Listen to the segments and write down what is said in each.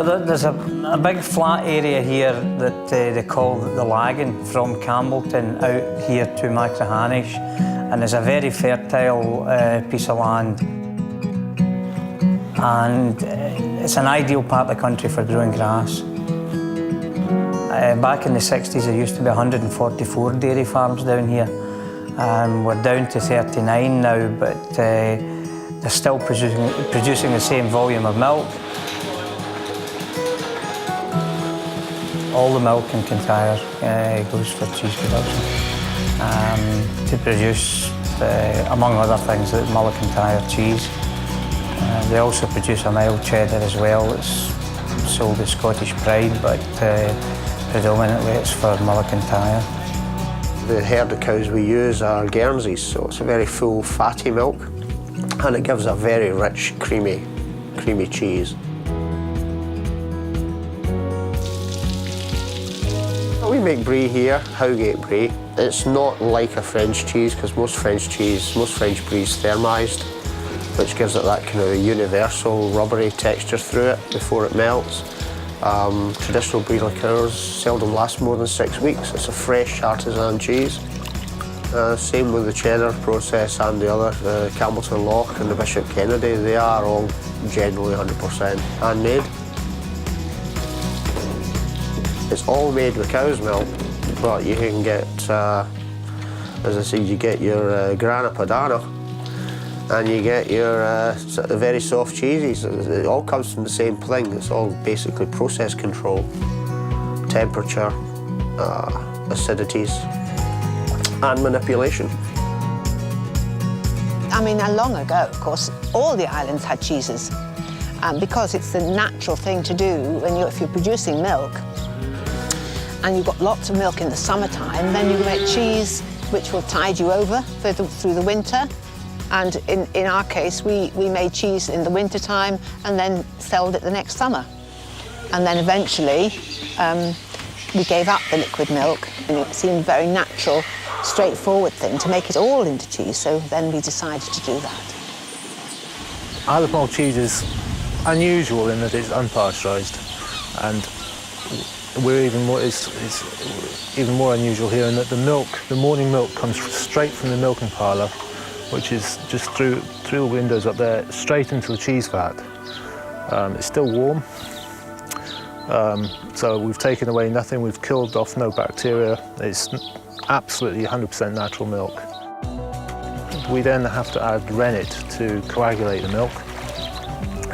Well, there's a big flat area here that they call the Lagan, from Campbellton out here to Machrihanish, and there's a very fertile piece of land. And it's an ideal part of the country for growing grass. Back in the 60s, there used to be 144 dairy farms down here. We're down to 39 now, but they're still producing the same volume of milk. All the milk in Kintyre goes for cheese production to produce, among other things, the Mull of Kintyre cheese. They also produce a mild cheddar as well. It's sold as Scottish Pride, but predominantly it's for Mull of Kintyre. The herd of cows we use are Guernseys, so it's a very full, fatty milk, and it gives a very rich, creamy cheese. We make brie here, Howgate brie. It's not like a French cheese, because most French brie is thermised, which gives it that kind of universal rubbery texture through it before it melts. Traditional brie liqueurs seldom last more than 6 weeks. It's a fresh artisan cheese. Same with the cheddar process and the other, the Campbellton Loch and the Bishop Kennedy. They are all generally 100% handmade. It's all made with cow's milk, but you can get, as I said, you get your Grana Padano, and you get your very soft cheeses. It all comes from the same thing. It's all basically process control, temperature, acidities, and manipulation. I mean, long ago, of course, all the islands had cheeses, because it's the natural thing to do if you're producing milk, and you've got lots of milk in the summertime, then you make cheese which will tide you over through the winter. And in our case, we made cheese in the wintertime and then sold it the next summer. And then eventually, we gave up the liquid milk, and it seemed a very natural, straightforward thing to make it all into cheese, so then we decided to do that. Isle of Mull cheese is unusual in that it's unpasteurised, and it's even more unusual here in that the morning milk comes straight from the milking parlour, which is just through the windows up there, straight into the cheese vat. It's still warm, so we've taken away nothing, we've killed off no bacteria. It's absolutely 100% natural milk. We then have to add rennet to coagulate the milk.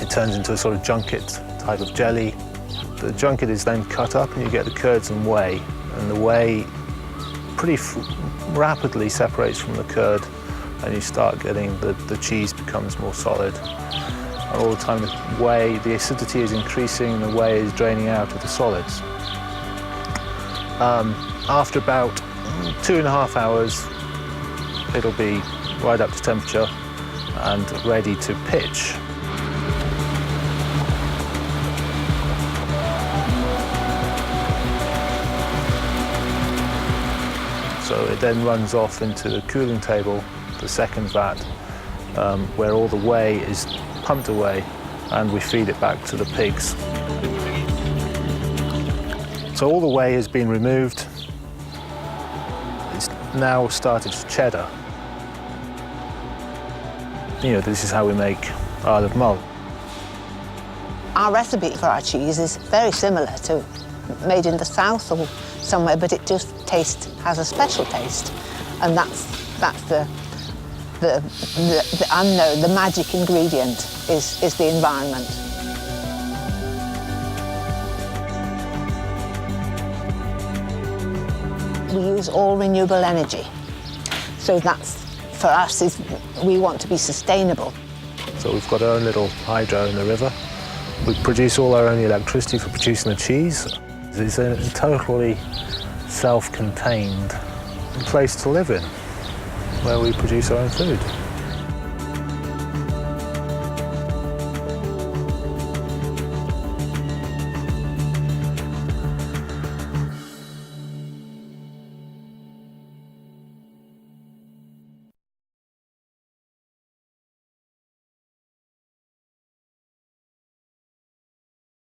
It turns into a sort of junket type of jelly. The junket is then cut up and you get the curds and whey, and the whey pretty rapidly separates from the curd, and you start getting the cheese becomes more solid. And all the time the acidity is increasing and the whey is draining out of the solids. After about 2.5 hours, it'll be right up to temperature and ready to pitch. So it then runs off into the cooling table, the second vat, where all the whey is pumped away and we feed it back to the pigs. So all the whey has been removed. It's now started to cheddar. You know, this is how we make Isle of Mull. Our recipe for our cheese is very similar to made in the south or somewhere, but it just has a special taste, and that's the unknown, the magic ingredient is the environment. We use all renewable energy, so that's for us we want to be sustainable. So we've got our own little hydro in the river. We produce all our own electricity for producing the cheese. It's a totally self-contained place to live in, where we produce our own food.